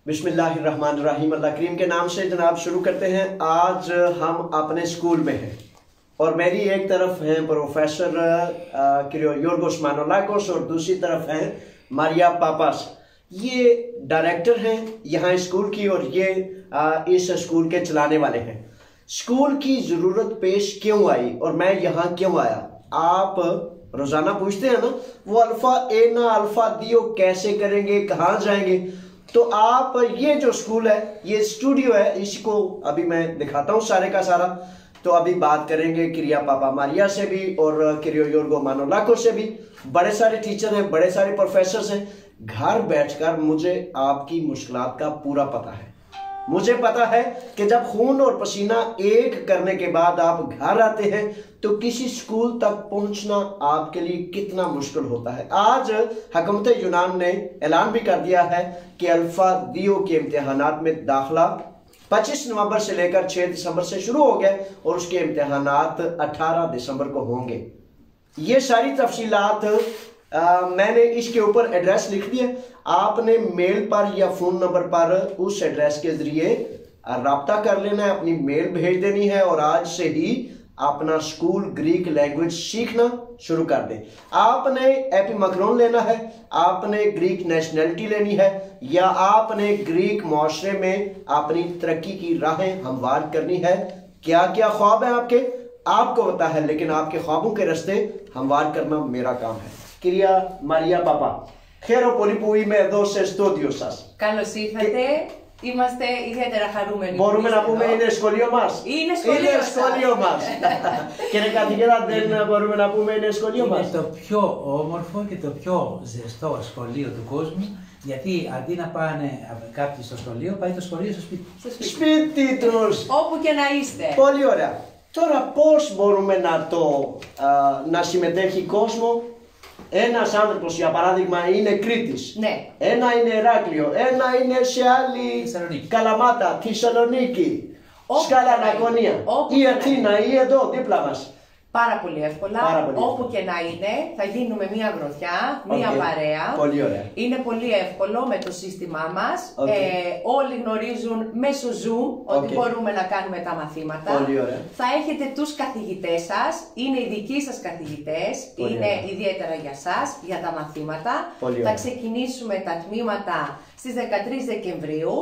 बिस्मिल्लाहिर्रहमानिर्रहीम। अल्लाह करीम के नाम से जनाब शुरू करते हैं। आज हम अपने स्कूल में हैं और मेरी एक तरफ हैं प्रोफेसर योर्गोस मानोलाकोस और दूसरी तरफ हैं मारिया पापास। ये डायरेक्टर हैं यहाँ स्कूल की और ये इस स्कूल के चलाने वाले हैं। स्कूल की ज़रूरत पेश क्यों आई और मैं यहाँ क्यों आया, आप रोज़ाना पूछते हैं ना, वो अल्फ़ा ए ना अल्फ़ा दियो कैसे करेंगे, कहाँ जाएंगे। तो आप ये जो स्कूल है, ये स्टूडियो है, इसको अभी मैं दिखाता हूँ सारे का सारा। तो अभी बात करेंगे किरिया पापा मारिया से भी और किरियो योर्गो मानोलाको से भी। बड़े सारे टीचर हैं, बड़े सारे प्रोफेसर हैं। घर बैठकर मुझे आपकी मुश्किलात का पूरा पता है। मुझे पता है कि जब खून और पसीना एक करने के बाद आप घर आते हैं तो किसी स्कूल तक पहुंचना आपके लिए कितना मुश्किल होता है। आज हुकूमत यूनान ने ऐलान भी कर दिया है कि अल्फा दियो के इम्तिहानात में दाखिला 25 नवंबर से लेकर 6 दिसंबर से शुरू हो गए और उसके इम्तिहानात 18 दिसंबर को होंगे। ये सारी तफसीलात मैंने इसके ऊपर एड्रेस लिख दिया। आपने मेल पर या फोन नंबर पर उस एड्रेस के जरिए राब्ता कर लेना है, अपनी मेल भेज देनी है और आज से ही अपना स्कूल ग्रीक लैंग्वेज सीखना शुरू कर दें। आपने एपिमैक्रॉन लेना है, आपने ग्रीक नेशनैलिटी लेनी है, या आपने ग्रीक माशरे में अपनी तरक्की की राहें हमवार करनी है। क्या क्या ख्वाब है आपके, आपको पता है, लेकिन आपके ख्वाबों के रास्ते हमवार करना मेरा काम है। Κυρία Μαρία Παπά, χαίρομαι πολύ που είμαι εδώ σε στούντιο σας. Καλώς ήρθατε. Είμαστε ιδιαίτερα χαρούμενοι. Μπορούμε να πούμε είναι σχολείο μας. Είναι σχολείο μας. Κύριε καθηγητά, δεν μπορούμε να πούμε είναι σχολείο μας. Είναι το πιο όμορφο και το πιο ζεστό σχολείο του κόσμου. Γιατί αντί να πάνε κάποιοι στο σχολείο, πάει το σχολείο στο σπίτι. Σπίτι τους. Όπου και να είστε. Πολύ ωραία. Τώρα πώς μπορούμε να συμμετέχει κόσμο. Ένας άνθρωπος, για παράδειγμα, είναι Κρήτης, ναι. Ένα είναι Ηράκλειο, ένα είναι σε άλλη Καλαμάτα, Θεσσαλονίκη, Σκάλα Ανακονία, ή Αθήνα ή εδώ δίπλα μας. Πάρα πολύ εύκολα, όπου και να είναι, θα γίνουμε μία γροθιά, μία παρέα. Πολύ ωραία. Είναι πολύ εύκολο με το σύστημά μας. Όλοι γνωρίζουν μέσω Zoom ότι μπορούμε να κάνουμε τα μαθήματα. Πολύ ωραία. Θα έχετε τους καθηγητές σας, είναι οι δικοί σας καθηγητές, είναι ιδιαίτερα για σας, για τα μαθήματα. Θα ξεκινήσουμε τα τμήματα στις 13 Δεκεμβρίου,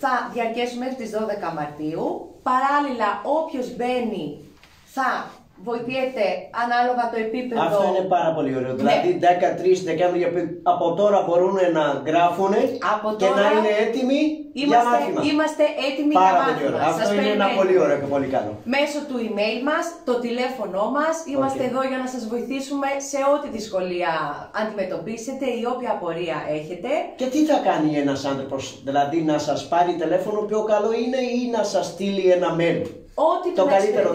θα διαρκέσουμε μέχρι τις 12 Μαρτίου. Παράλληλα, όποιος μπαίνει θα βοηθιέται ανάλογα το επίπεδο. Αυτό είναι πάρα πολύ ωραίο. Δηλαδή 13 Δεκέμβρη από τώρα μπορούν να γράφουν και να είναι έτοιμοι για μάθημα. Είμαστε έτοιμοι πάρα για μάθημα. Πολύ ωραίο. Αυτό είναι ένα πολύ ωραίο και πολύ καλό. Μέσω του email μας, το τηλέφωνο μας, είμαστε εδώ για να σας βοηθήσουμε σε ό,τι δυσκολία αντιμετωπίσετε ή όποια απορία έχετε. Και τι θα κάνει ένας άνθρωπος, δηλαδή να σας πάρει τηλέφωνο πιο καλό είναι ή να σας στείλει ένα mail? Ό,τι το καλύτερο.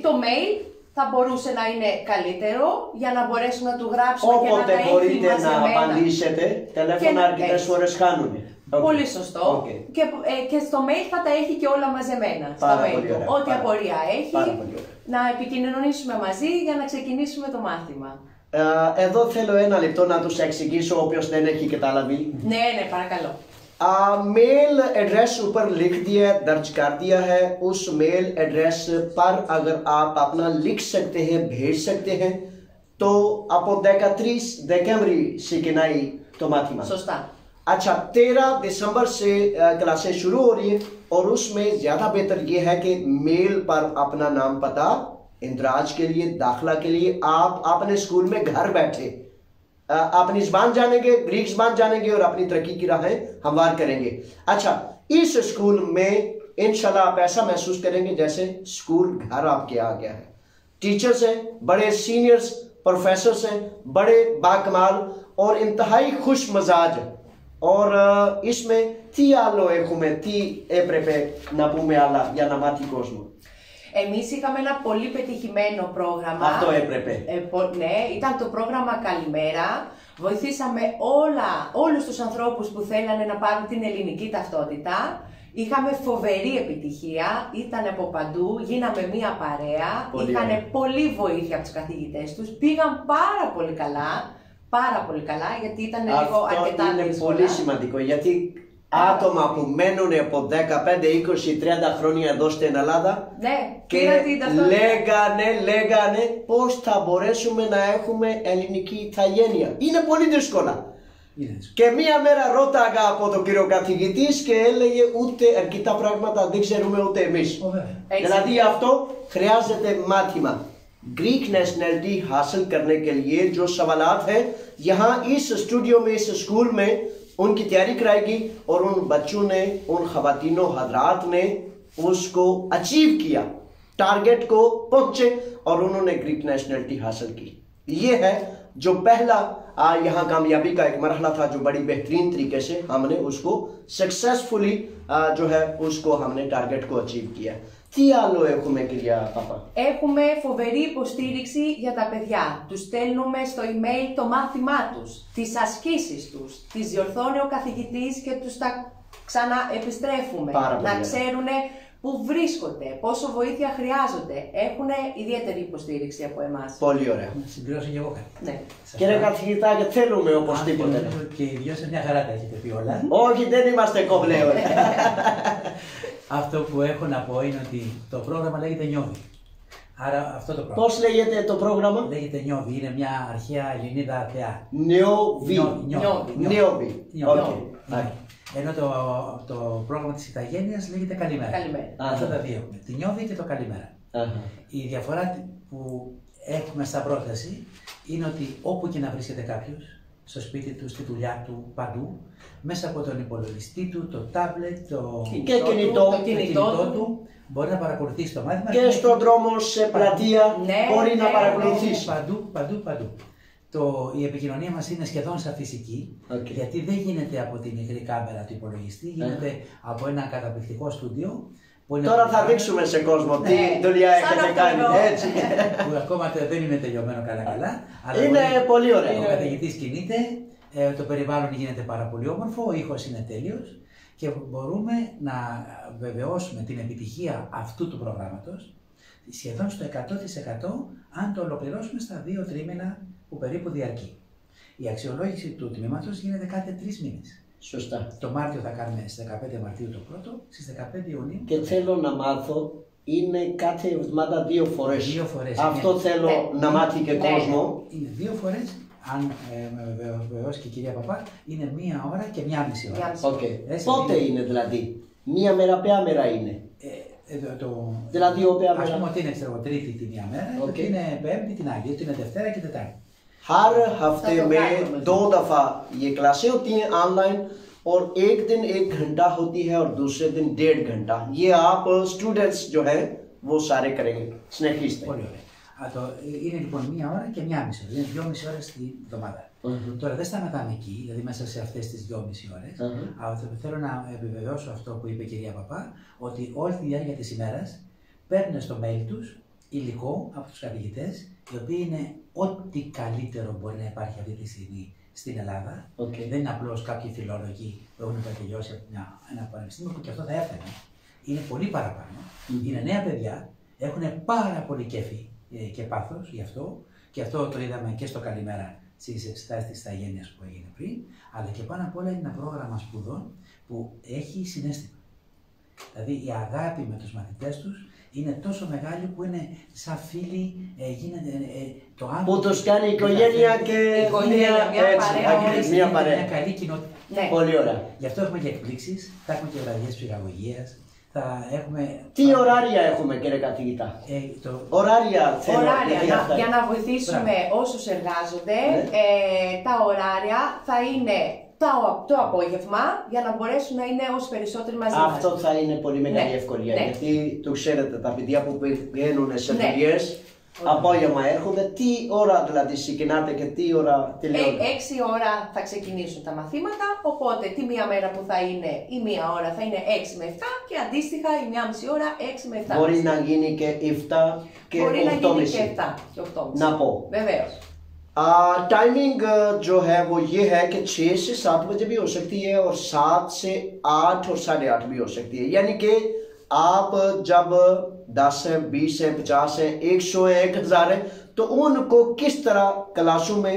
Το mail θα μπορούσε να είναι καλύτερο για να μπορέσουμε να του γράψουμε και να τα έχει μαζεμένα. Όποτε μπορείτε να απαντήσετε, τηλέφωνα αρκετές φορές χάνουν. Πολύ σωστό. Και στο mail θα τα έχει και όλα μαζεμένα. Ό,τι απορία έχει, να επικοινωνήσουμε μαζί για να ξεκινήσουμε το μάθημα. Εδώ θέλω ένα λεπτό να τους εξηγήσω όποιος δεν έχει καταλάβει. Ναι, παρακαλώ. मेल एड्रेस ऊपर लिख दिया है, दर्ज कर दिया है। उस मेल एड्रेस पर अगर आप अपना लिख सकते हैं, भेज सकते हैं तो आपको 13 Δεκέμβρη ξεκινάει το μάθημα. Σωστά. अच्छा, 13 दिसंबर से क्लासेस शुरू हो रही है और उसमें ज़्यादा बेहतर ये है कि मेल पर अपना नाम पता इंदराज के लिए, दाखिला के लिए आप अपने स्कूल में घर बैठे अपनी ज़बान जानेंगे, ग्रीक ज़बान जानेंगे और अपनी तरक्की की राहें हमवार करेंगे। अच्छा, इस स्कूल में इंशाल्लाह आप ऐसा महसूस करेंगे जैसे स्कूल घर आपके आ गया है। टीचर्स हैं, बड़े सीनियर्स प्रोफेसर्स हैं, बड़े बाकमाल और इंतहाई खुश मजाज। और इसमें थी άλλο έχουμε, τι έπρεπε να πούμε άλλα για να μάθει κόσμο? Εμείς είχαμε ένα πολύ πετυχημένο πρόγραμμα. Αυτό έπρεπε. Ναι, ήταν το πρόγραμμα Καλημέρα. Βοηθήσαμε όλους τους ανθρώπους που θέλανε να πάρουν την ελληνική ταυτότητα. Είχαμε φοβερή επιτυχία, ήταν από παντού, γίναμε μία παρέα, είχαν πολλή βοήθεια από τους καθηγητές τους, πήγαν πάρα πολύ καλά, γιατί ήταν λίγο αρκετά δύσκολα. Αυτό είναι πολύ σημαντικό, γιατί άτομα που μένουν από 15-20-30 χρόνια εδώ στην Ελλάδα και λέγανε πώς θα μπορέσουμε να έχουμε ελληνική ηθαγένεια. Είναι πολύ δύσκολα. Και μία μέρα ρώταγα από τον κύριο καθηγητή και έλεγε ούτε αρκετά πράγματα δεν ξέρουμε ούτε εμείς. Δηλαδή αυτό χρειάζεται μάθημα. Greek nationality हासिल करने के लिए जो सवालात हैं यहाँ इस स्टूडियो में इस स्कूल में उनकी तैयारी कराएगी और उन बच्चों ने उन ख़वातीनों हज़रात ने उसको अचीव किया, टारगेट को पहुंचे और उन्होंने ग्रीक नेशनलिटी हासिल की। ये है जो पहला यहाँ कामयाबी का एक मरहला था जो बड़ी बेहतरीन तरीके से हमने उसको सक्सेसफुली जो है उसको हमने टारगेट को अचीव किया। Τι άλλο έχουμε, κυρία Παπά? Έχουμε φοβερή υποστήριξη για τα παιδιά. Τους στέλνουμε στο email το μάθημά τους, τις ασκήσεις τους, τις διορθώνει ο καθηγητής και τους τα ξαναεπιστρέφουμε. Να ξέρουν πού βρίσκονται, πόσο βοήθεια χρειάζονται. Έχουν ιδιαίτερη υποστήριξη από εμάς. Πολύ ωραία. Να συμπληρώσω και εγώ κάτι. Ναι. Κύριε καθηγητά, και θέλουμε οπωσδήποτε. Και οι δυο σε μια χαρά τα έχετε πει όλα. Όχι, δεν είμαστε κομπλέον. Αυτό που έχω να πω είναι ότι το πρόγραμμα λέγεται Νιώδη. Άρα αυτό το πρόγραμμα. Πώς λέγεται το πρόγραμμα? Λέγεται Νιώδη, είναι μια αρχαία Ελληνίδα θεά. Νιώδη. Ενώ το πρόγραμμα της Ηθαγένειας λέγεται Καλημέρα. Αυτά τα δύο, τη Νιώδη και το Καλημέρα. Η διαφορά που έχουμε στα πρόταση είναι ότι όπου και να βρίσκεται κάποιος, στο σπίτι του, στη δουλειά του, παντού, μέσα από τον υπολογιστή του, το τάμπλετ, το κινητό του, μπορεί να παρακολουθήσει το μάθημα. Και στον δρόμο, σε πλατεία, μπορεί να παρακολουθήσει. Παντού. Η επικοινωνία μας είναι σχεδόν σαν φυσική, γιατί δεν γίνεται από τη μικρή κάμερα του υπολογιστή, γίνεται από ένα καταπληκτικό στούντιο. Τώρα θα δείξουμε σε κόσμο τι δουλειά έχετε κάνει. Έτσι. Που ακόμα δεν είναι τελειωμένο καλά. Είναι πολύ ωραίο. Ο καθηγητής κινείται, το περιβάλλον γίνεται πάρα πολύ όμορφο, ο ήχος είναι τέλειος και μπορούμε να βεβαιώσουμε την επιτυχία αυτού του προγράμματος σχεδόν στο 100% αν το ολοκληρώσουμε στα 2 τρίμηνα που περίπου διαρκεί. Η αξιολόγηση του τμήματος γίνεται κάθε 3 μήνες. Σωστά. Το Μάρτιο θα κάνουμε στις 15 Μαρτίου το πρώτο, στις 15 Ιουνίου. Και θέλω να μάθω, είναι κάθε εβδομάδα 2 φορές. 2 φορές. Αυτό θέλω να μάθει και κόσμο. Είναι 2 φορές, αν με βεβαιώσει και η κυρία Παπά, είναι 1 ώρα και 1,5 ώρα. Πότε είναι δηλαδή? 1 μέρα, ποια μέρα είναι? Δηλαδή, ας πούμε ότι είναι Τρίτη τη 1 μέρα, ότι είναι Πέμπτη την άλλη, ότι είναι Δευτέρα και Τετάρτη. हर हफ्ते में 2 दफा ये क्लासें होती हैं ऑनलाइन और एक दिन 1 घंटा होती है और दूसरे दिन 1.5 घंटा। ये आप स्टूडेंट्स जो है वो सारे करेंगे स्नैकीज़ में। Είναι λοιπόν 1 ώρα και 1,5 ώρα, είναι 2,5 ώρες τη εβδομάδα. Τώρα δεν σταματάμε εκεί, δηλαδή μέσα σε αυτές τις 2,5 ώρες. Θέλω να επιβεβαιώσω αυτό που είπε η κυρία Παπά, ότι όλη τη διάρκεια της ημέρας παίρνουν στο mail τους υλικό από τους καθηγητές, οι οποίοι είναι ό,τι καλύτερο μπορεί να υπάρχει αυτή τη στιγμή στην Ελλάδα. Δεν είναι απλώς κάποιοι φιλόλογοι που έχουν τελειώσει από ένα πανεπιστήμιο που και αυτό θα έφερε. Είναι πολύ παραπάνω. Είναι νέα παιδιά, έχουν πάρα πολύ κέφι και πάθος γι' αυτό. Και αυτό το είδαμε και στο Καλημέρα στις εξετάσεις της ηθαγένειας που έγινε πριν. Αλλά και πάνω απ' όλα είναι ένα πρόγραμμα σπουδών που έχει συναίσθημα. Δηλαδή η αγάπη με τους μαθητές τους είναι τόσο μεγάλη που είναι σαν φίλοι, γίνεται το άνθρωπο. Που τους κάνει η οικογένεια και μια παρέα. Μια καλή κοινότητα. Πολύ ωραία. Γι' αυτό έχουμε και εκπλήξεις, θα έχουμε και βραδιές ψυχαγωγίας. Τι ωράρια έχουμε, κύριε καθηγητά? Ωράρια για να βοηθήσουμε όσους εργάζονται. Τα ωράρια θα είναι το απόγευμα για να μπορέσουν να είναι όσοι περισσότεροι μαζί μας. Αυτό θα είναι πολύ μεγάλη ευκολία, γιατί το ξέρετε, τα παιδιά που πηγαίνουν σε δουλειές απόγευμα έρχονται. Τι ώρα δηλαδή ξεκινάτε και τι ώρα τελειώνετε? 6 ώρα θα ξεκινήσουν τα μαθήματα, οπότε τη 1 μέρα που θα είναι η 1 ώρα θα είναι 6 με 7 και αντίστοιχα η 1,5 ώρα 6 με 7. Μπορεί να γίνει και 7 και 8,5. Μπορεί να γίνει και 7 και 8,5. Να πω. Βεβαίως. टाइमिंग जो है वो ये है कि 6 से 7 बजे भी हो सकती है और 7 से 8 और 8:30 भी हो सकती है। यानी कि आप जब 10 हैं, 20 हैं, 50 हैं, 100 हैं, 1000 हैं, तो उनको किस तरह क्लासों में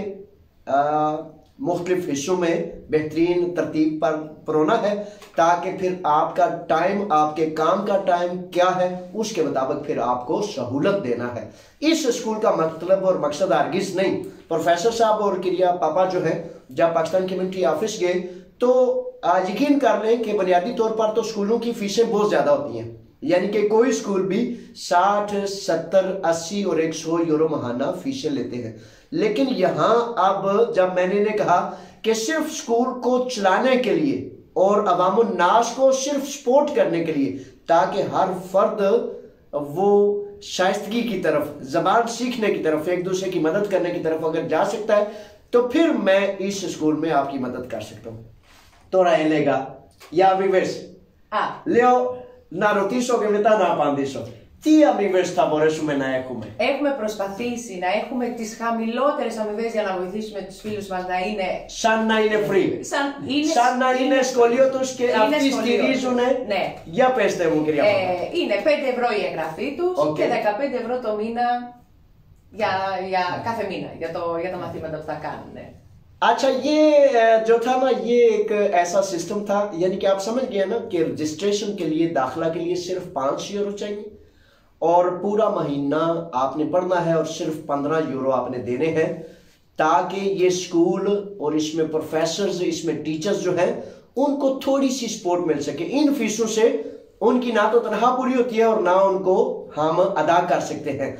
मुख्तलिफ हिस्सों में बेहतरीन तरतीब पर परोना है, ताकि फिर आपका टाइम, आपके काम का टाइम क्या है उसके मुताबिक फिर आपको सहूलत देना है। इस स्कूल का मतलब और मकसद हरगिज़ नहीं। प्रोफेसर साहब और क्रिया पापा जो है जब पाकिस्तान कम्युनिटी ऑफिस गए तो यकीन कर लें कि बुनियादी तौर पर तो स्कूलों की फीसें बहुत ज़्यादा होती हैं, यानी कि कोई स्कूल भी 60, 70, 80 और 100 यूरो महाना फीसें लेते हैं। लेकिन यहाँ अब जब मैंने कहा कि सिर्फ स्कूल को चलाने के लिए और अवामुन नास को सिर्फ सपोर्ट करने के लिए, ताकि हर फर्द वो शाइस्तगी की तरफ, जबान सीखने की तरफ, एक दूसरे की मदद करने की तरफ अगर जा सकता है तो फिर मैं इस स्कूल में आपकी मदद कर सकता हूँ। तो लेगा या विवेश Λέω να ρωτήσω και μετά να απαντήσω. Τι αμοιβές θα μπορέσουμε να έχουμε? Έχουμε προσπαθήσει να έχουμε τις χαμηλότερες αμοιβές για να βοηθήσουμε τους φίλους μας να είναι... Σαν να είναι free. Σαν να είναι σχολείο τους και αυτοί στηρίζουν. Ναι. Για πέστε μου κυρία Παπά. Είναι 5 ευρώ η εγγραφή τους και 15 ευρώ το μήνα για κάθε μήνα, για τα μαθήματα που θα κάνουν. अच्छा, ये जो था ना, ये एक ऐसा सिस्टम था, यानी कि आप समझ गए ना कि रजिस्ट्रेशन के लिए, दाखिला के लिए सिर्फ 5 यूरो चाहिए और पूरा महीना आपने पढ़ना है और सिर्फ 15 यूरो आपने देने हैं, ताकि ये स्कूल और इसमें प्रोफेसर्स, इसमें टीचर्स जो हैं उनको थोड़ी सी सपोर्ट मिल सके। इन फीसों से उनकी ना तो तनख्वाह पूरी होती है और ना उनको हम अदा कर सकते हैं।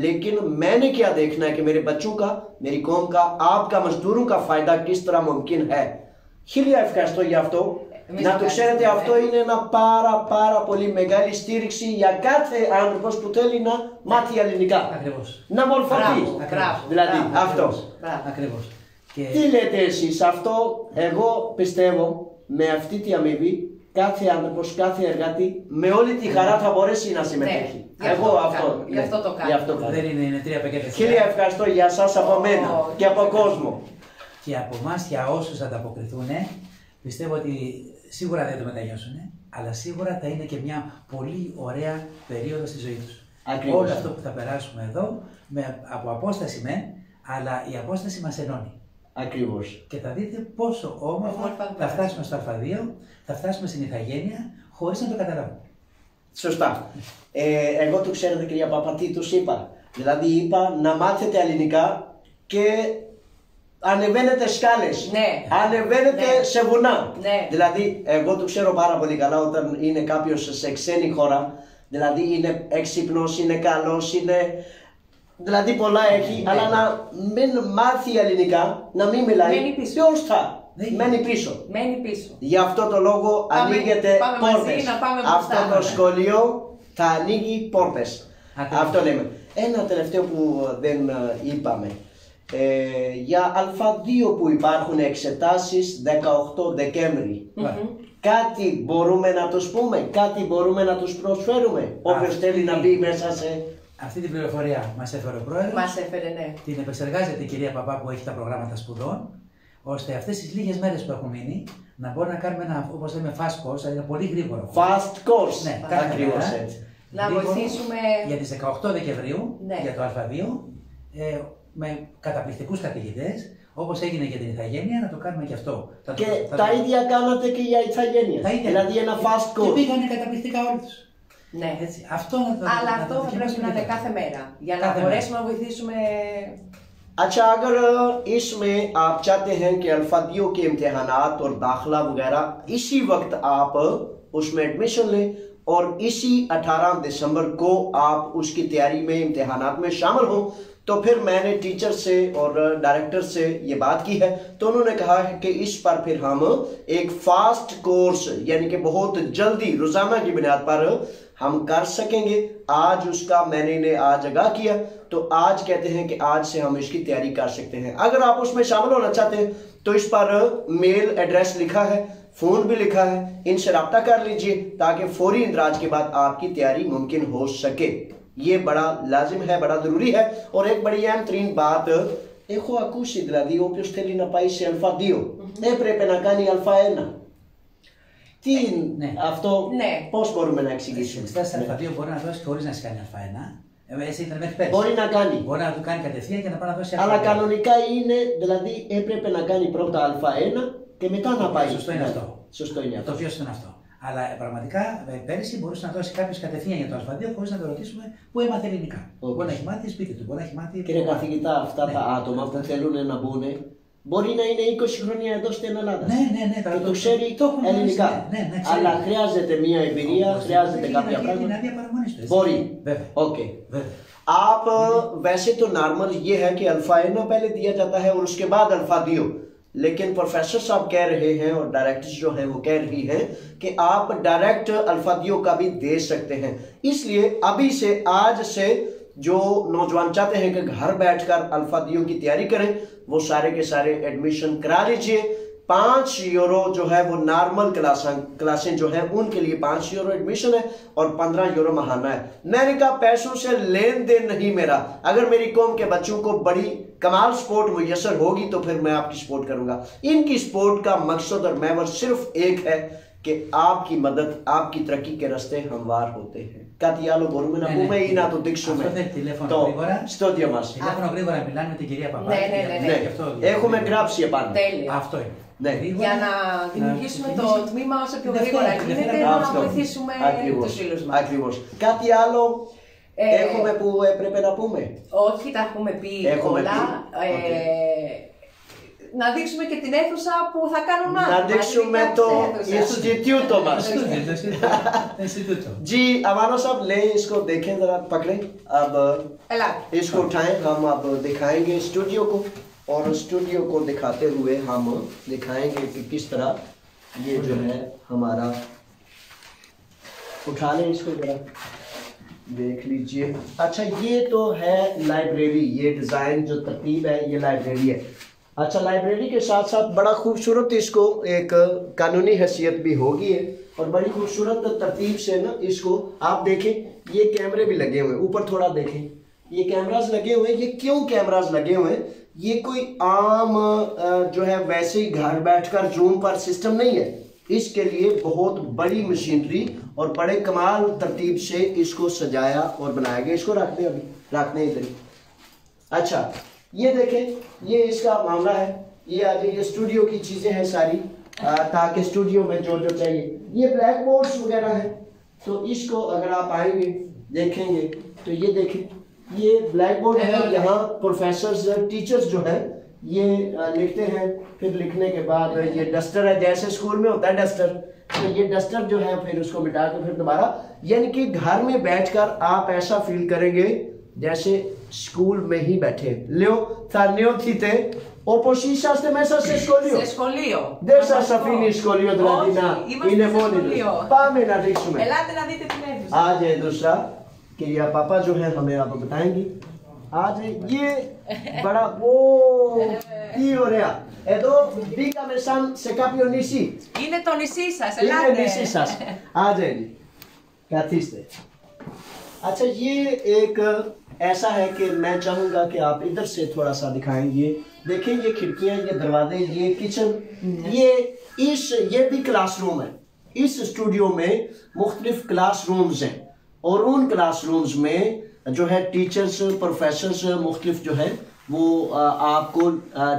लेकिन मैंने क्या देखना है कि मेरे बच्चों का, मेरी कौम का, आपका, मजदूरों का फायदा किस तरह मुमकिन है। Χίλια ευχαριστώ για αυτό. Να το ξέρετε, αυτό είναι ένα πάρα πολύ μεγάλη στήριξη για κάθε άνθρωπος που θέλει να μάθει ελληνικά. Ακριβώς. Να μορφωθεί. Δηλαδή αυτό. Ακριβώς. Τι λέτε εσείς? Αυτό εγώ πιστεύω με αυτή τη αμοιβή κάθε άνθρωπος, κάθε εργάτη με όλη τη χαρά θα μπορέσει να συμμετέχει. Εγώ αυτό. Γι' αυτό το κάνω. Δεν είναι 3 πακέτα. Χίλια ευχαριστώ για σας από μένα και από κόσμο. Και από εμάς και όσους ανταποκριθούν, πιστεύω ότι σίγουρα δεν το μετανιώσουν, αλλά σίγουρα θα είναι και μια πολύ ωραία περίοδο στη ζωή τους. Ακριβώς. Όλο αυτό που θα περάσουμε εδώ, από απόσταση αλλά η απόσταση μας ενώνει. Ακριβώς. Και θα δείτε πόσο όμορφα θα φτάσουμε στο Α2, θα φτάσουμε στην ηθαγένεια, χωρίς να το καταλάβουμε. Σωστά. Εγώ το ξέρετε κυρία Παπά, τι τους είπα? Δηλαδή είπα να μάθετε ελληνικά και ανεβαίνετε σκάλες, ανεβαίνετε σε βουνά. Δηλαδή εγώ το ξέρω πάρα πολύ καλά όταν είναι κάποιος σε ξένη χώρα, δηλαδή είναι έξυπνος, είναι καλός, είναι... Δηλαδή πολλά έχει, αλλά να μην μάθει ελληνικά, να μην μιλάει, ποιος θα μένει πίσω. Γι' αυτό το λόγο ανοίγεται πόρτες. Αυτό το σχολείο θα ανοίγει πόρτες. Αυτό λέμε. Ένα τελευταίο που δεν είπαμε. Για Α2 που υπάρχουν εξετάσεις 18 Δεκέμβρη. Κάτι μπορούμε να τους πούμε, κάτι μπορούμε να τους προσφέρουμε, όποιος θέλει να μπει μέσα σε... Αυτή την πληροφορία μας έφερε ο πρόεδρος. Μας έφερε, ναι. Την επεξεργάζεται η κυρία Παπά που έχει τα προγράμματα σπουδών, ώστε αυτές τις λίγες μέρες που έχουν μείνει να μπορούμε να κάνουμε ένα, όπως λέμε, fast course, δηλαδή ένα πολύ γρήγορο. Fast course. Ναι, ακριβώς έτσι. Να βοηθήσουμε. Για τις 18 Δεκεμβρίου, για το Α2, με καταπληκτικούς καθηγητές, όπως έγινε για την ηθαγένεια, να το κάνουμε και αυτό. Και τα ίδια κάνατε και για ηθαγένεια. Δηλαδή ένα fast course. Και πήγανε καταπληκτικά όλοι τους. Ναι. Έτσι. Αυτό αλλά αυτό θα πρέπει να είναι κάθε μέρα, για να μπορέσουμε να βοηθήσουμε. अच्छा, अगर इसमें आप चाहते हैं कि अल्फादियों के इम्तिहानात और दाखिला वगैरह इसी वक्त आप उसमें एडमिशन लें और इसी 18 दिसंबर को आप उसकी तैयारी में, इम्तिहानात में शामिल हों, तो फिर मैंने टीचर से और डायरेक्टर से ये बात की है, तो उन्होंने कहा है कि इस पर फिर हम एक फास्ट कोर्स, यानी कि बहुत जल्दी रोजाना की बुनियाद पर हम कर सकेंगे। आज उसका मैंने इन्हें आज आगाह किया, तो आज कहते हैं कि आज से हम इसकी तैयारी कर सकते हैं। अगर आप उसमें शामिल होना चाहते हैं तो इस पर मेल एड्रेस लिखा है, फ़ोन भी लिखा है, इनसे रब्ता कर लीजिए ताकि फौरी इंदराज के बाद आपकी तैयारी मुमकिन हो सके। ये बड़ा लाजिम है, बड़ा ज़रूरी है। और एक बड़ी अहम तरीन बात, έχω ακούσει δηλαδή όποιος θέλει να πάει σε Α2 έπρεπε να κάνει Α1. Τι αυτό, πώς μπορούμε να εξηγήσουμε? Στα Α2 μπορεί να δώσει χωρίς να κάνει Α1. Εσύ ήταν μέχρι πέρυσι. Μπορεί να κάνει. Μπορεί να του κάνει κατευθείαν και να πάει να δώσει Αλλά κανονικά είναι, δηλαδή έπρεπε να κάνει πρώτα Α1 και μετά να πάει. Σωστό είναι αυτό. Σωστό είναι αυτό. Το πιο σωστό είναι αυτό. Αλλά πραγματικά πέρυσι μπορούσε να δώσει κάποιο κατευθείαν για το Α2 χωρίς να το ρωτήσουμε πού έμαθε ελληνικά. Μπορεί να έχει μάθει σπίτι του, μπορεί να έχει μάθει. Κύριε καθηγητά, αυτά τα άτομα που θέλουν να μπουν μπορεί να είναι 20 χρόνια εδώ στην Ελλάδα. Ναι. Και το ξέρει ελληνικά. Αλλά χρειάζεται μια εμπειρία, χρειάζεται κάποια πράγματα. Μπορεί. Okay. आप वैसे तो नॉर्मल ये है कि अल्फा1 पहले दिया जाता है और उसके बाद अल्फा2, लेकिन प्रोफेसर साहब कह रहे हैं और डायरेक्टर्स जो है वो कह रही हैं कि आप डायरेक्ट अल्फा2 का भी दे सकते हैं। इसलिए अभी से, आज से जो नौजवान चाहते हैं कि घर बैठकर अल्फा2 की तैयारी करें, वो सारे के सारे एडमिशन करा लीजिए। 5 यूरो जो है वो नॉर्मल क्लासें जो है उनके लिए 5 यूरो एडमिशन है और 15 यूरो महाना है। मैंने कहा पैसों से लेन देन नहीं मेरा, अगर मेरी कौम के बच्चों को बड़ी कमाल स्पोर्ट मुयसर होगी तो फिर मैं आपकी सपोर्ट करूंगा। इनकी सपोर्ट का मकसद और महवर सिर्फ एक है कि आपकी मदद, आपकी तरक्की के रास्ते हमवार होते हैं. Κάτι άλλο μπορούμε να πούμε ή να το δείξουμε? Στόδιο μας. Τηλέφωνο γρήγορα, μιλάμε με την κυρία Παπά. Ναι. Έχουμε γράψει επάνω. Αυτό είναι. Ναι. Για να δημιουργήσουμε το τμήμα όσο πιο γρήγορα γίνεται, να βοηθήσουμε τους φίλους μας. Ακριβώς. Κάτι άλλο έχουμε που έπρεπε να πούμε? Όχι, τα έχουμε πει όλα. Να δείξουμε και την αίθουσα που θα κάνουμε μάθημα. Να δείξουμε το Instituto μας. जी, अवाना साहब ले इसको देखें जरा, पकड़ें। अब इसको उठाएं, हम अब दिखाएंगे स्टूडियो को, और स्टूडियो को दिखाते हुए हम दिखाएंगे कि किस तरह ये जो है हमारा, उठा लें इसको जरा, देख लीजिए। अच्छा, ये तो है लाइब्रेरी, ये डिज़ाइन जो तरतीब है ये लाइब्रेरी है। अच्छा, लाइब्रेरी के साथ साथ बड़ा खूबसूरत इसको एक कानूनी हैसियत भी होगी है, और बड़ी खूबसूरत तरतीब से ना इसको आप देखें, ये कैमरे भी लगे हुए हैं, ऊपर थोड़ा देखें, ये कैमरास लगे हुए हैं। ये क्यों कैमरास लगे हुए हैं? ये कोई आम जो है वैसे ही घर बैठकर जूम पर सिस्टम नहीं है, इसके लिए बहुत बड़ी मशीनरी और बड़े कमाल तरतीब से इसको सजाया और बनाया गया। इसको रख दें, अभी रखने इधर। अच्छा, ये देखें, ये इसका मामला है। ये आज ये स्टूडियो की चीजें हैं सारी, ताकि स्टूडियो में जो जो चाहिए, ये ब्लैक बोर्ड्स वगैरह है, तो इसको अगर आप आएंगे देखेंगे तो ये देखें, ये ब्लैक बोर्ड है। यहाँ प्रोफेसर्स, टीचर्स जो है ये लिखते हैं, फिर लिखने के बाद ये डस्टर है, जैसे स्कूल में होता है डस्टर, तो ये डस्टर जो है फिर उसको मिटा के फिर दोबारा, यानी कि घर में बैठकर आप ऐसा फील करेंगे जैसे स्कूल में ही बैठे। Λέω θα νιώθετε όπως είσαστε μέσα σε σχολείο. Σε σχολείο. Δεν σας αφήνει σχολείο δηλαδή να είναι μόνοι τους. Πάμε να δείξουμε. Ελάτε να δείτε την αίθουσα. आज है दूसरा, क्रिया पापा जो है हमें आप बताएंगी। आज ये बड़ा वो τι ωραία. Εδώ μπήκαμε σαν σε κάποιο νησί. Είναι το νησί σας, ελάτε. Είναι νησί σας. आज है जी, καθίστε। अच्छा, ये एक ऐसा है कि मैं चाहूँगा कि आप इधर से थोड़ा सा दिखाएं। ये देखें, ये खिड़कियाँ, ये दरवाजे, ये किचन, ये भी क्लासरूम है। इस स्टूडियो में मुख्तलिफ क्लासरूम्स हैं, और उन क्लासरूम्स में जो है टीचर्स, प्रोफेसर्स मुख्तलिफ जो है वो आपको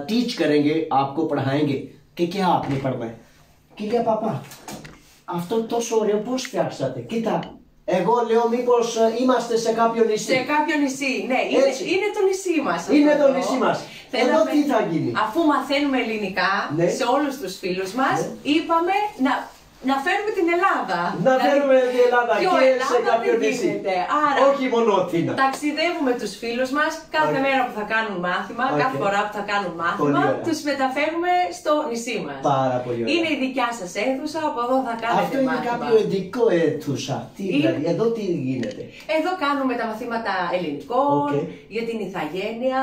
टीच करेंगे, आपको पढ़ाएंगे कि क्या आपने पढ़ना है। Κυρία Παπά, αυτό τόσο ωραίο πώς φτιάξατε? Κοίτα, εγώ λέω μήπως είμαστε σε κάποιο νησί. Σε κάποιο νησί, ναι, είναι το νησί μας. Είναι το νησί μας. Εδώ τι θα γίνει? Αφού μαθαίνουμε ελληνικά, ναι, σε όλους τους φίλους μας, ναι, είπαμε να φέρουμε την Ελλάδα. Να φέρουμε την Ελλάδα και σε κάποιο νησί. Άρα, όχι μονότινα. Ταξιδεύουμε τους φίλους μας κάθε μέρα που θα κάνουν μάθημα, κάθε φορά που θα κάνουν μάθημα, τους μεταφέρουμε στο νησί μας. Πάρα πολύ ωραία. Είναι η δικιά σας αίθουσα, από εδώ θα κάνετε αυτό μάθημα. Αυτό είναι κάποιο ειδικό αίθουσα. Δηλαδή, εδώ τι γίνεται? Εδώ κάνουμε τα μαθήματα ελληνικών, για την ηθαγένεια,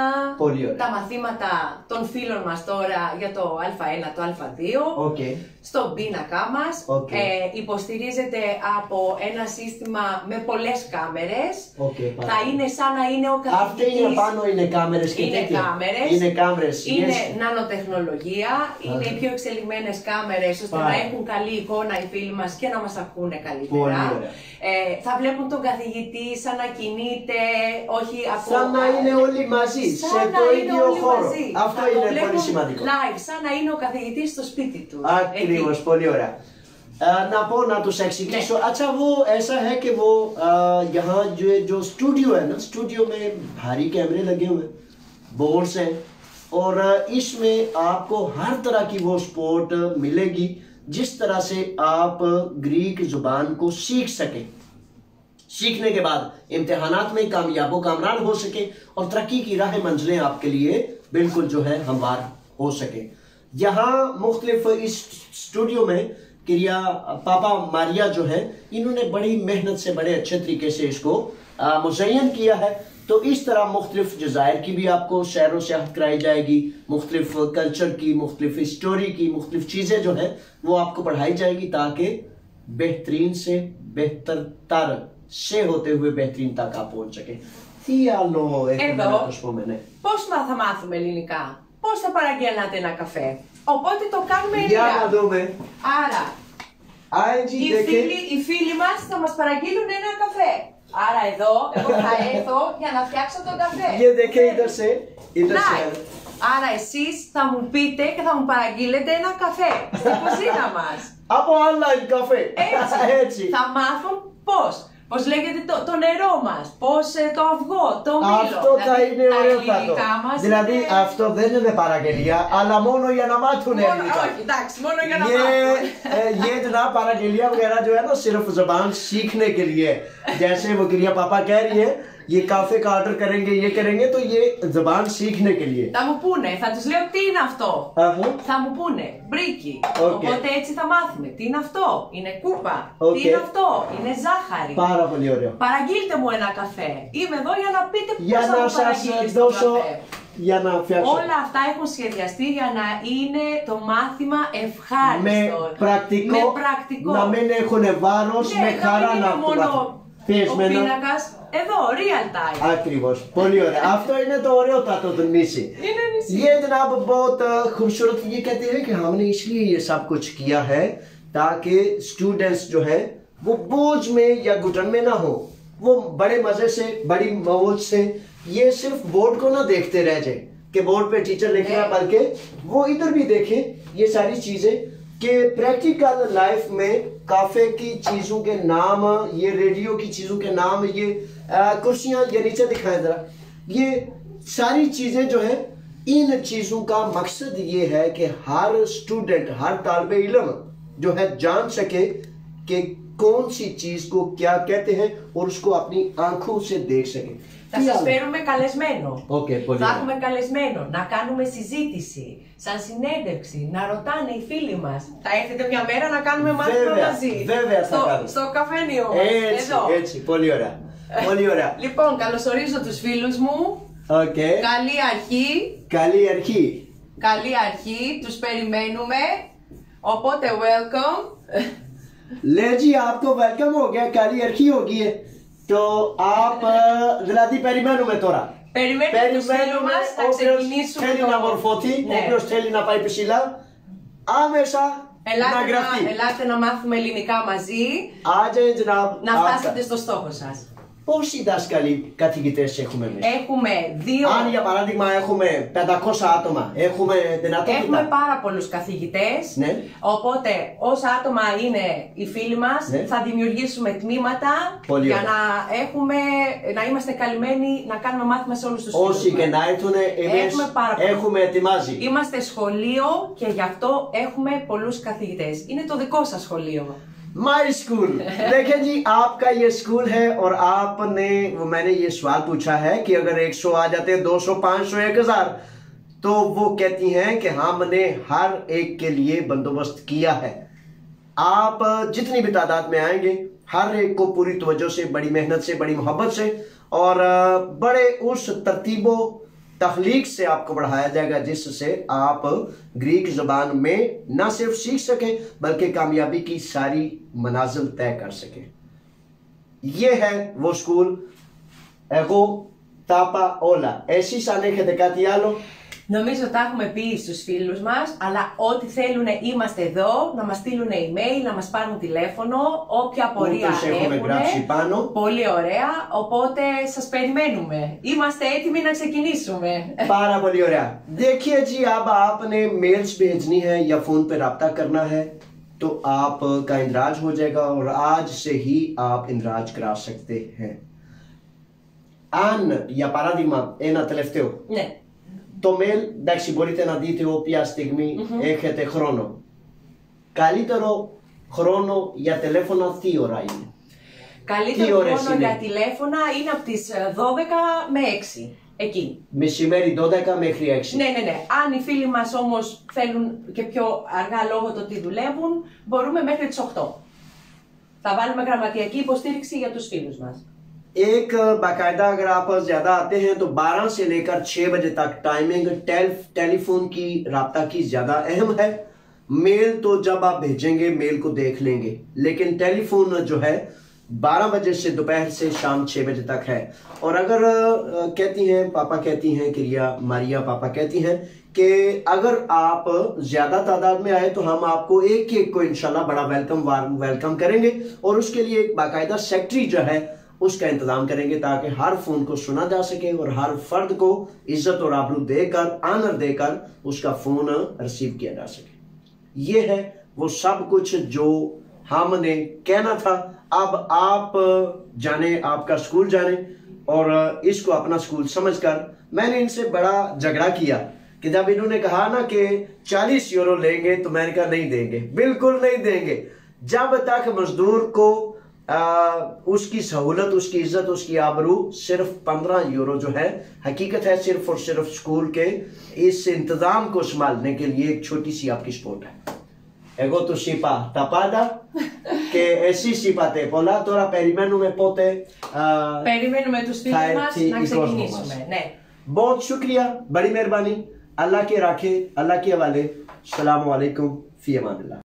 τα μαθήματα των φίλων μας τώρα για το Α1, το Α2, στον πίνακά μας, Υποστηρίζεται από ένα σύστημα με πολλές κάμερες. Θα είναι σαν να είναι ο καθηγητής. Αυτή είναι πάνω, είναι κάμερες και τέτοια. Είναι κάμερες. Είναι νανοτεχνολογία. Είναι οι πιο εξελιγμένες κάμερες ώστε να έχουν καλή εικόνα οι φίλοι μας και να μας ακούνε καλύτερα. Θα βλέπουν τον καθηγητή σαν να κινείται, όχι από... Σαν να είναι όλοι μαζί, σε το ίδιο χώρο. Αυτό είναι πολύ σημαντικό. Live, σαν να είναι ο καθηγητής στο σπίτι του. Ακριβώς, πολύ ωραία. ना पो ना तो एक्सप्लेनेशन अच्छा वो ऐसा है कि वो यहाँ जो स्टूडियो है ना, स्टूडियो में भारी कैमरे लगे हुए हैं, बोर्ड्स हैं और इसमें आपको हर तरह की वो सपोर्ट मिलेगी जिस तरह से आप ग्रीक जुबान को सीख सकें, सीखने के बाद इम्तिहानात में कामयाब कामरान हो सके और तरक्की की राह मंजिलें आपके लिए बिल्कुल जो है हमवार हो सके। यहाँ मुख्तलिफ इस स्टूडियो में क्रिया पापा मारिया जो है इन्होंने बड़ी मेहनत से बड़े अच्छे तरीके से इसको मुज़य्यन किया है। तो इस तरह मुख्तलिफ जज़ायर की भी आपको सैर व सियाहत कराई जाएगी, मुख्तलिफ कल्चर की, मुख्तलिफ हिस्टोरी की, मुख्तलिफ चीज़ें जो है वो आपको पढ़ाई जाएगी ताकि बेहतरीन से बेहतर तर से होते हुए बेहतरीन तक आप पहुँच सके। Πώς θα μάθουμε ελληνικά, πώς θα παραγγέλνατε ένα καφέ? Οπότε το κάνουμε Για να δούμε. Άρα, οι φίλοι μας θα μας παραγγείλουν ένα καφέ. Άρα εδώ, εγώ θα έρθω για να φτιάξω τον καφέ. Άρα εσείς θα μου πείτε και θα μου παραγγείλετε ένα καφέ στην κουζίνα μας. Από online καφέ. Έτσι. Θα μάθουν πώς. Πώς λέγεται το νερό μας, πώς το αυγό, το μήλο. Αυτό θα είναι ωραίο πλάτο. Δηλαδή αυτό δεν είναι παραγγελία, αλλά μόνο για να μάθουν ελληνικά. Όχι, εντάξει, μόνο για να μάθουν. ये जना पारागेलिया वगैरह जो है ना सिर्फ जुबान सीखने के लिए, जैसे वो क्रिया पापा कह रही है ये काफे का ऑर्डर करेंगे, ये करेंगे, तो ये जुबान सीखने के लिए. Θα μου πούνε, θα τους λέω τι είναι αυτό. Θα μου πούνε, μπρίκι. Οπότε έτσι θα μάθουμε. Τι είναι αυτό, είναι κούπα. Τι είναι αυτό, είναι ζάχαρη. Πάρα πολύ ωραίο. Παραγγείλτε μου ένα καφέ. Είμαι εδώ για να πείτε πώς θα μου παραγγείλεις τον καφέ. Για να φτιάξω. Όλα αυτά έχουν σχεδιαστεί για να είναι το μάθημα ευχάριστο. Με πρακτικό. Να μην έχουν βάρος, με χαρά να μάθουν. Ο πίνακας, εδώ, real time. Ακριβώς, πολύ ωραία. Αυτό είναι το ωραιότατο του νησί. Είναι νησί. ये जनाब बहुत खूबसूरत ये कहते हैं कि हमने इसलिए ये सब कुछ किया है ताकि स्टूडेंट्स जो है वो बोझ में या घुटन में ना हो, वो बड़े मजे से, बड़ी मौज से ये सिर्फ बोर्ड को ना देखते रह जाए कि बोर्ड पे टीचर लिख रहा है, बल्कि वो इधर भी देखें ये सारी चीजें कि प्रैक्टिकल लाइफ में काफे की चीजों के नाम, ये रेडियो की चीजों के नाम, ये कुर्सियां, ये नीचे दिखाएं जरा, ये सारी चीजें जो है इन चीजों का मकसद ये है कि हर स्टूडेंट, हर तालिबे इल्म जो है जान सके कि कौन सी चीज को क्या कहते हैं और उसको अपनी आंखों से देख सके. Θα σας φέρουμε καλεσμένο. Πολύ θα έχουμε καλεσμένο, να κάνουμε συζήτηση, σαν συνέντευξη, να ρωτάνε οι φίλοι μας. Θα έρθετε μια μέρα να κάνουμε μάθημα μαζί. Βέβαια θα κάνουμε. Στο καφένιο μας. Έτσι, πολύ ωραία. Πολύ ωραία. Λοιπόν, καλωσορίζω τους φίλους μου. Καλή αρχή. Καλή αρχή. Καλή αρχή, τους περιμένουμε. Οπότε, welcome. ले जी आपको वेलकम हो गया, काली अर्खी हो गई है, तो आप जल्दी περιμένουμε τώρα. Περιμένουμε τους φίλους μας, θα ξεκινήσουμε. Θέλει να μορφωθεί, ο οποίος θέλει να πάει ψηλά, άμεσα να γραφτεί. Ελάτε να μάθουμε ελληνικά μαζί, να φτάσετε στο στόχο σας. Πόσοι δάσκαλοι καθηγητές έχουμε εμείς? Έχουμε 2. Αν για παράδειγμα έχουμε 500 άτομα, έχουμε δυνατότητα? Έχουμε πάρα πολλούς καθηγητές. Ναι. Οπότε όσα άτομα είναι οι φίλοι μας, ναι, θα δημιουργήσουμε τμήματα για να είμαστε καλυμμένοι να κάνουμε μάθημα σε όλους τους φίλους. Όσοι και να έρθουν, εμείς έχουμε ετοιμάσει. Είμαστε σχολείο και γι' αυτό έχουμε πολλούς καθηγητές. Είναι το δικό σας σχολείο. My school. देखें जी, आपका ये स्कूल है और मैंने ये सवाल पूछा है कि अगर 100 आ जाते हैं, 200, 500, 1000, तो वो कहती हैं कि हमने हर एक के लिए बंदोबस्त किया है। आप जितनी भी तादाद में आएंगे, हर एक को पूरी तवज्जो से, बड़ी मेहनत से, बड़ी मोहब्बत से और बड़े उस तरतीबों तख्लीक से आपको पढ़ाया जाएगा, जिससे आप ग्रीक ज़बान में ना सिर्फ सीख सकें बल्कि कामयाबी की सारी मनाजिल तय कर सकें। ये है वो स्कूल εγώ τα όλα. Εσείς αν έχετε κάτι άλλο? Νομίζω τα έχουμε πει στους φίλους μας, αλλά ό,τι θέλουν είμαστε εδώ, να μας στείλουν email, να μας πάρουν τηλέφωνο, όποια απορία έχουν. Πολύ ωραία, οπότε σας περιμένουμε. Είμαστε έτοιμοι να ξεκινήσουμε. Πάρα πολύ ωραία. देखिए जी, अब आपने मेल्स भेजनी है या फोन पे राब्ता करना है तो आपका इंदराज हो जाएगा और आज से ही आप इंदराज करा सकते हैं. Αν για παράδειγμα ένα τελευταίο, ναι, το mail, εντάξει, μπορείτε να δείτε όποια στιγμή έχετε χρόνο. Καλύτερο χρόνο για τηλέφωνα τι ώρα είναι? Καλύτερο χρόνο για τηλέφωνα είναι από τις 12 με 6. Εκεί. Μεσημέρι 12 μέχρι 6. Ναι. Αν οι φίλοι μας όμως θέλουν και πιο αργά λόγω το ότι δουλεύουν, μπορούμε μέχρι τις 8. Θα βάλουμε γραμματιακή υποστήριξη για τους φίλους μας. एक बाकायदा अगर आप ज्यादा आते हैं तो 12 से लेकर 6 बजे तक टाइमिंग टेलीफोन की राब्ता की ज्यादा अहम है। मेल तो जब आप भेजेंगे मेल को देख लेंगे, लेकिन टेलीफोन जो है 12 बजे से दोपहर से शाम 6 बजे तक है। और अगर कहती हैं पापा कहती हैं क्रिया मारिया पापा कहती हैं कि अगर आप ज्यादा तादाद में आए तो हम आपको एक एक को इंशाल्लाह बड़ा वेलकम करेंगे और उसके लिए एक बाकायदा सेक्रेटरी जो है उसका इंतजाम करेंगे ताकि हर फोन को सुना जा सके और हर फर्द को इज्जत और आबरू देकर, आनर देकर उसका फोन रिसीव किया जा सके। ये है वो सब कुछ जो हमने कहना था। अब आप जाने, आपका स्कूल जाने और इसको अपना स्कूल समझकर। मैंने इनसे बड़ा झगड़ा किया कि जब इन्होंने कहा ना कि 40 यूरो लेंगे तो मैंने कहा नहीं देंगे, बिल्कुल नहीं देंगे। जब तक मजदूर को उसकी सहूलत, उसकी इज्जत, उसकी आबरू सिर्फ 15 यूरो जो है हकीकत है सिर्फ और सिर्फ स्कूल के इस इंतजाम को संभालने के लिए एक छोटी सी आपकी सपोर्ट है। Εγώ τους είπα τα πάντα και εσείς είπατε πολλά. Τώρα περιμένουμε πότε περιμένουμε τους φίλους μας να ξεκινήσουμε. Ναι. बहुत शुक्रिया, बड़ी मेहरबानी। अल्लाह के राखे, अल्लाह के हवाले। अस्सलामु अलैकुम, फी अमानिल्लाह।